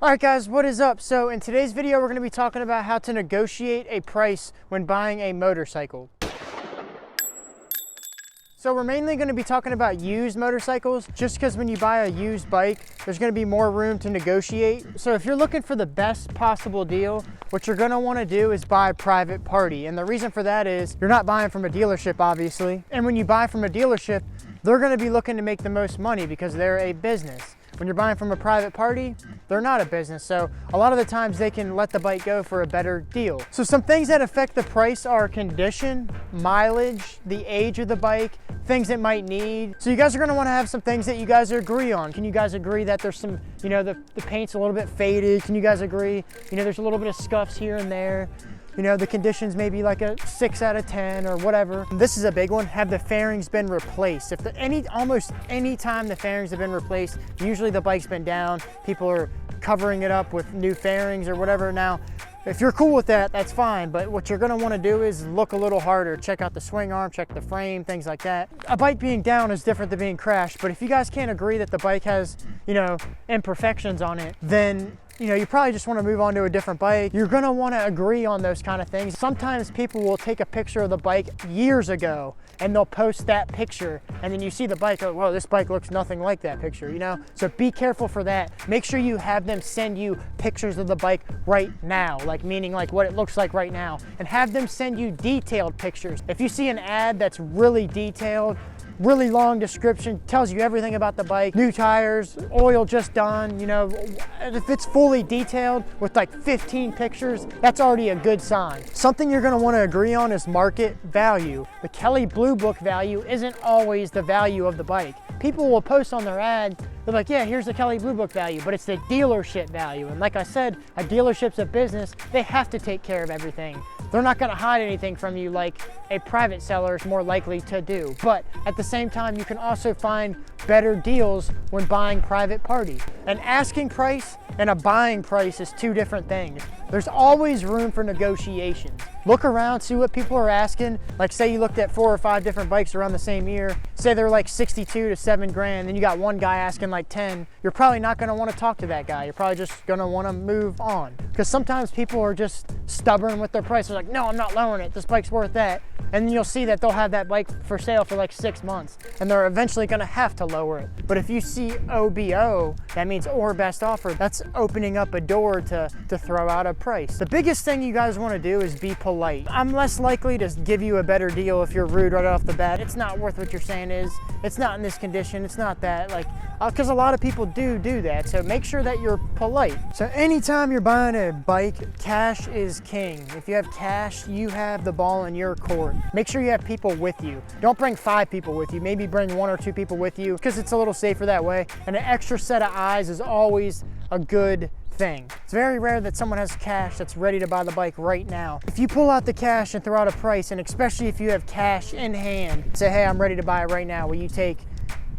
All right guys, what is up? So in today's video, we're gonna be talking about how to negotiate a price when buying a motorcycle. So we're mainly gonna be talking about used motorcycles, just because when you buy a used bike, there's gonna be more room to negotiate. So if you're looking for the best possible deal, what you're gonna wanna do is buy a private party. And the reason for that is you're not buying from a dealership, obviously. And when you buy from a dealership, they're gonna be looking to make the most money because they're a business. When you're buying from a private party, they're not a business. So a lot of the times they can let the bike go for a better deal. So some things that affect the price are condition, mileage, the age of the bike, things it might need. So you guys are gonna wanna have some things that you guys agree on. Can you guys agree that there's some, the paint's a little bit faded? Can you guys agree, there's a little bit of scuffs here and there? The conditions may be like a 6 out of 10 or whatever. This is a big one. Have the fairings been replaced? If almost any time the fairings have been replaced, usually the bike's been down. People are covering it up with new fairings or whatever. Now, if you're cool with that, that's fine. But what you're gonna wanna do is look a little harder. Check out the swing arm, check the frame, things like that. A bike being down is different than being crashed. But if you guys can't agree that the bike has, imperfections on it, then you probably just want to move on to a different bike. You're going to want to agree on those kind of things. Sometimes people will take a picture of the bike years ago and they'll post that picture, and then you see the bike, oh, whoa, this bike looks nothing like that picture, So be careful for that. Make sure you have them send you pictures of the bike right now, meaning what it looks like right now, and have them send you detailed pictures. If you see an ad that's really detailed, really long description, tells you everything about the bike, new tires, oil just done, if it's fully detailed with 15 pictures, that's already a good sign. Something you're gonna wanna agree on is market value. The Kelley Blue Book value isn't always the value of the bike. People will post on their ad, they're like, yeah, here's the Kelley Blue Book value, but it's the dealership value. And like I said, a dealership's a business, they have to take care of everything. They're not gonna hide anything from you like a private seller is more likely to do. But at the same time, you can also find better deals when buying private party. An asking price and a buying price is two different things. There's always room for negotiations. Look around, see what people are asking. Say you looked at 4 or 5 different bikes around the same year. Say they're 62 to 7 grand, then you got one guy asking 10. You're probably not gonna wanna talk to that guy. You're probably just gonna wanna move on. Because sometimes people are just stubborn with their price. They're like, no, I'm not lowering it. This bike's worth that. And then you'll see that they'll have that bike for sale for 6 months. And they're eventually gonna have to lower it. But if you see OBO, that means or best offer. That's opening up a door to throw out a price. The biggest thing you guys wanna do is be polite. I'm less likely to give you a better deal if you're rude right off the bat. It's not worth what you're saying is. It's not in this condition. It's not that. Because a lot of people do that. So make sure that you're polite. So anytime you're buying a bike, cash is king. If you have cash, you have the ball in your court. Make sure you have people with you. Don't bring 5 people with you. Maybe bring 1 or 2 people with you because it's a little safer that way. And an extra set of eyes is always a good thing. It's very rare that someone has cash that's ready to buy the bike right now. If you pull out the cash and throw out a price, and especially if you have cash in hand, say, hey, I'm ready to buy it right now, will you take?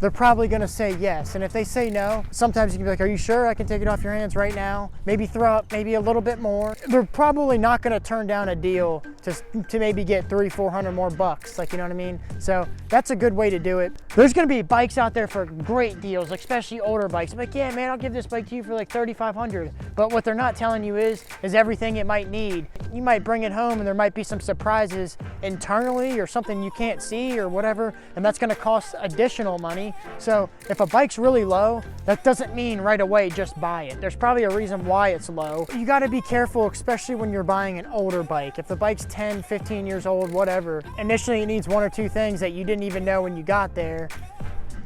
They're probably gonna say yes. And if they say no, sometimes you can be like, are you sure I can take it off your hands right now? Maybe throw up maybe a little bit more. They're probably not gonna turn down a deal to maybe get 300-400 more bucks, you know what I mean? So that's a good way to do it. There's gonna be bikes out there for great deals, especially older bikes. I'm like, yeah, man, I'll give this bike to you for $3,500. But what they're not telling you is everything it might need. You might bring it home and there might be some surprises internally or something you can't see or whatever, and that's gonna cost additional money. So if a bike's really low, that doesn't mean right away just buy it. There's probably a reason why it's low. You gotta be careful, especially when you're buying an older bike. If the bike's 10, 15 years old, whatever, initially it needs 1 or 2 things that you didn't even know when you got there.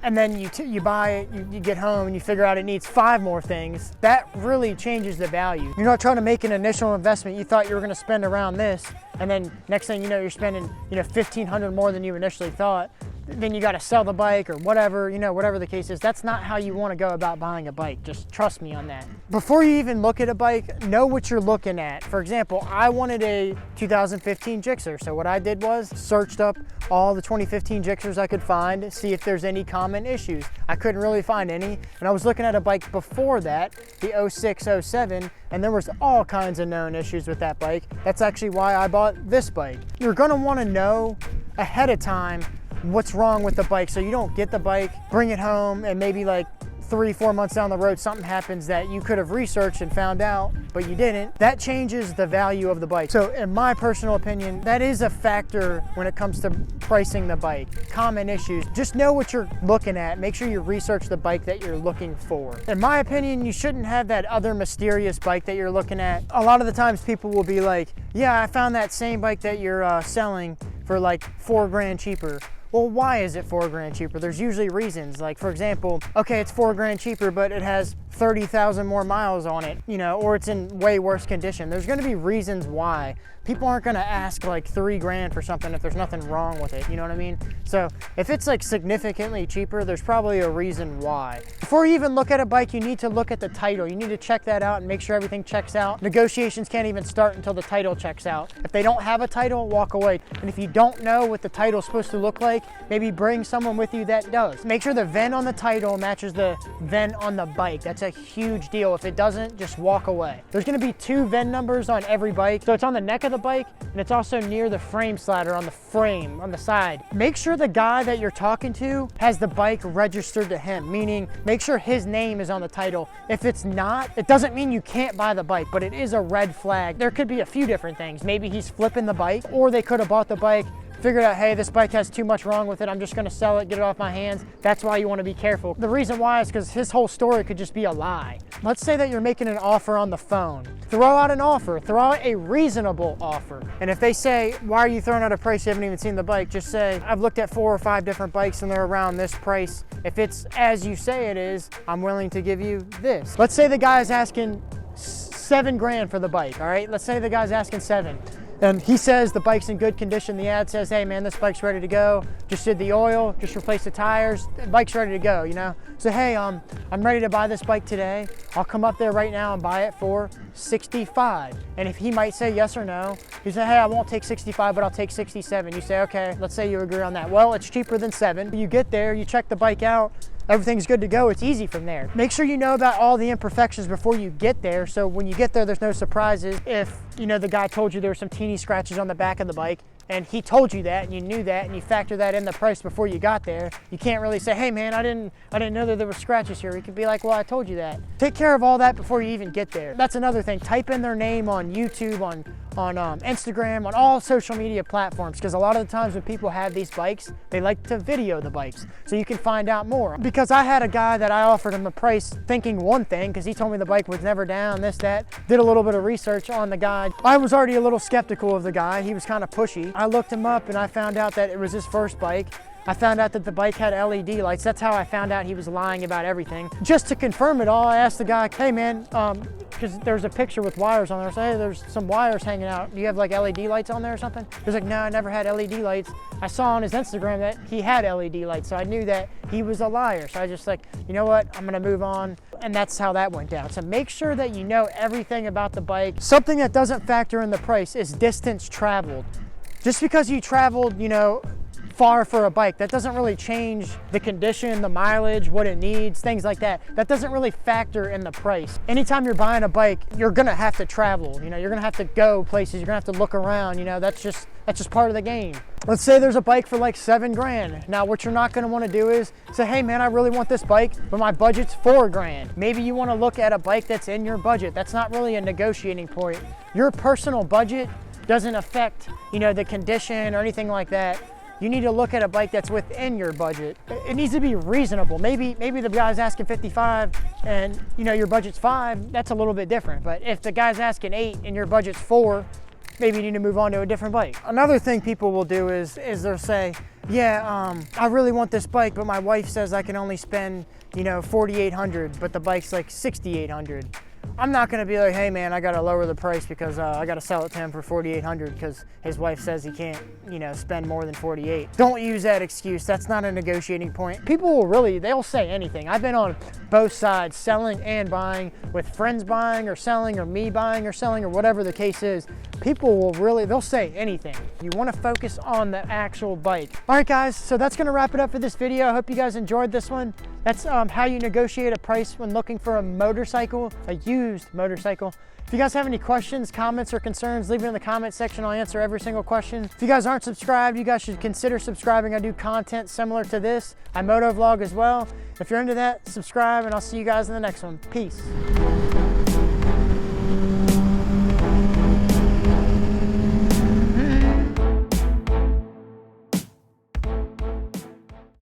And then you buy it, you get home and you figure out it needs 5 more things. That really changes the value. You're not trying to make an initial investment. You thought you were gonna spend around this, and then next thing you know, you're spending $1,500 more than you initially thought. Then you gotta sell the bike or whatever, whatever the case is. That's not how you wanna go about buying a bike. Just trust me on that. Before you even look at a bike, know what you're looking at. For example, I wanted a 2015 Gixxer. So what I did was searched up all the 2015 Gixxers I could find, see if there's any common issues. I couldn't really find any. And I was looking at a bike before that, the 06, 07, and there was all kinds of known issues with that bike. That's actually why I bought this bike. You're gonna wanna know ahead of time what's wrong with the bike so you don't get the bike, bring it home, and maybe 3-4 months down the road, something happens that you could have researched and found out, but you didn't, that changes the value of the bike. So in my personal opinion, that is a factor when it comes to pricing the bike. Common issues, just know what you're looking at. Make sure you research the bike that you're looking for. In my opinion, you shouldn't have that other mysterious bike that you're looking at. A lot of the times people will be like, yeah, I found that same bike that you're selling for like $4 grand cheaper. Well, why is it $4 grand cheaper? There's usually reasons. Like, for example, okay, it's $4 grand cheaper, but it has 30,000 more miles on it, you know, or it's in way worse condition. There's gonna be reasons why. People aren't gonna ask like $3 grand for something if there's nothing wrong with it, you know what I mean? So if it's like significantly cheaper, there's probably a reason why. Before you even look at a bike, you need to look at the title. You need to check that out and make sure everything checks out. Negotiations can't even start until the title checks out. If they don't have a title, walk away. And if you don't know what the title's supposed to look like, maybe bring someone with you that does. Make sure the VIN on the title matches the VIN on the bike. That's a huge deal. If it doesn't, just walk away. There's gonna be 2 VIN numbers on every bike. So it's on the neck of the bike, and it's also near the frame slider on the frame, on the side. Make sure the guy that you're talking to has the bike registered to him, meaning make sure his name is on the title. If it's not, it doesn't mean you can't buy the bike, but it is a red flag. There could be a few different things. Maybe he's flipping the bike, or they could have bought the bike, figured out, hey, this bike has too much wrong with it, I'm just gonna sell it, get it off my hands. That's why you wanna be careful. The reason why is because his whole story could just be a lie. Let's say that you're making an offer on the phone. Throw out an offer, throw out a reasonable offer. And if they say, why are you throwing out a price you haven't even seen the bike? Just say, I've looked at 4 or 5 different bikes and they're around this price. If it's as you say it is, I'm willing to give you this. Let's say the guy is asking $7 grand for the bike, all right? Let's say the guy's asking 7. And he says the bike's in good condition. The ad says, hey man, this bike's ready to go. Just did the oil, just replaced the tires. The bike's ready to go, you know? So hey, I'm ready to buy this bike today. I'll come up there right now and buy it for 65. And if he might say yes or no, you say, hey, I won't take 65, but I'll take 67. You say, okay, let's say you agree on that. Well, it's cheaper than 7. You get there, you check the bike out, everything's good to go. It's easy from there. Make sure you know about all the imperfections before you get there. So when you get there, there's no surprises. If, you know, the guy told you there were some teeny scratches on the back of the bike and he told you that and you knew that and you factor that in the price before you got there, you can't really say, hey man, I didn't know that there were scratches here. You could be like, well, I told you that. Take care of all that before you even get there. That's another thing. Type in their name on YouTube, on Instagram, on all social media platforms, because a lot of the times when people have these bikes, they like to video the bikes so you can find out more. Because I had a guy that I offered him the price thinking one thing, because he told me the bike was never down, this, that. Did a little bit of research on the guy. I was already a little skeptical of the guy. He was kind of pushy. I looked him up and I found out that it was his first bike. I found out that the bike had LED lights. That's how I found out he was lying about everything. Just to confirm it all, I asked the guy, hey man, because there's a picture with wires on there. So hey, there's some wires hanging out. Do you have like LED lights on there or something? He's like, no, I never had LED lights. I saw on his Instagram that he had LED lights, so I knew that he was a liar. So I just like, you know what, I'm gonna move on. And that's how that went down. So make sure that you know everything about the bike. Something that doesn't factor in the price is distance traveled. Just because you traveled, you know, far for a bike, that doesn't really change the condition, the mileage, what it needs, things like that. That doesn't really factor in the price. Anytime you're buying a bike, you're gonna have to travel, you know, you're gonna have to go places, you're gonna have to look around, you know, that's just part of the game. Let's say there's a bike for like 7 grand. Now what you're not gonna wanna do is say, hey man, I really want this bike, but my budget's 4 grand. Maybe you wanna look at a bike that's in your budget. That's not really a negotiating point. Your personal budget doesn't affect, you know, the condition or anything like that. You need to look at a bike that's within your budget. It needs to be reasonable. Maybe the guy's asking 55 and you know your budget's 5, that's a little bit different. But if the guy's asking 8 and your budget's 4, maybe you need to move on to a different bike. Another thing people will do is they'll say, yeah, I really want this bike, but my wife says I can only spend, you know, $4,800, but the bike's like $6,800. I'm not gonna be like, hey man, I gotta lower the price because I gotta sell it to him for $4,800 because his wife says he can't, you know, spend more than 48. Don't use that excuse. That's not a negotiating point. People will really, they'll say anything. I've been on both sides, selling and buying, with friends buying or selling or me buying or selling or whatever the case is. People will really, they'll say anything. You wanna focus on the actual bike. All right guys, so that's gonna wrap it up for this video. I hope you guys enjoyed this one. That's how you negotiate a price when looking for a motorcycle, a used motorcycle. If you guys have any questions, comments, or concerns, leave it in the comment section. I'll answer every single question. If you guys aren't subscribed, you guys should consider subscribing. I do content similar to this. I moto vlog as well. If you're into that, subscribe, and I'll see you guys in the next one. Peace.